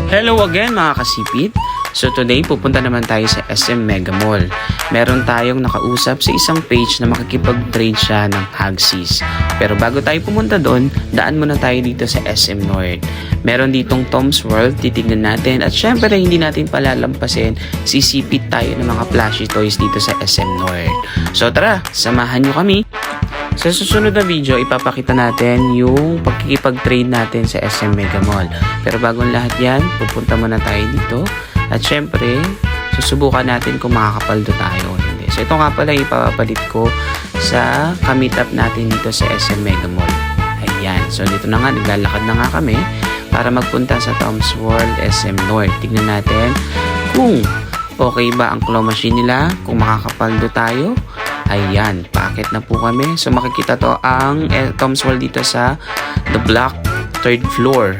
Hello again mga kasipit. So today pupunta naman tayo sa SM Mega Mall. Meron tayong nakausap sa isang page na makikipag-trade siya ng Hagsis. Pero bago tayo pumunta doon, daan muna tayo dito sa SM North. Meron ditong Tom's World, titignan natin. At syempre hindi natin palalampasin, sisipit tayo ng mga plushy toys dito sa SM North. So tara, samahan nyo kami. Sa susunod na video, ipapakita natin yung pagkikipag-trade natin sa SM Mega Mall. Pero bago ang lahat yan, pupunta muna tayo dito. At syempre, susubukan natin kung makakapaldo tayo o hindi. So ito nga pala ipapalit ko sa ka-meetup natin dito sa SM Mega Mall. Ayan. So dito na nga, naglalakad na nga kami para magpunta sa Tom's World SM North. Tignan natin kung okay ba ang claw machine nila, kung makakapaldo tayo. Ayan, paakit na po kami. So makikita to ang Tom's World dito sa the block 3rd floor.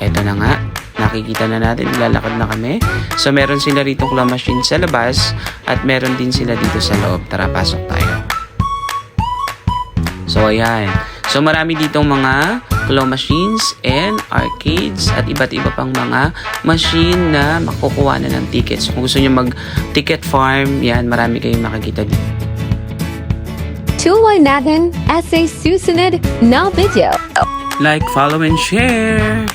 Ito na nga, nakikita na natin, lalakad na kami. So meron sila rito claw machine sa labas at meron din sila dito sa loob. Tara, pasok tayo. So ayan. So marami ditong mga claw machines and arcades at iba't iba pang mga machine na makukuha na ng tickets. Kung gusto nyo mag-ticket farm, yan, marami kayong makikita dito. Tuloy natin sa susunod na video. Like, follow, and share!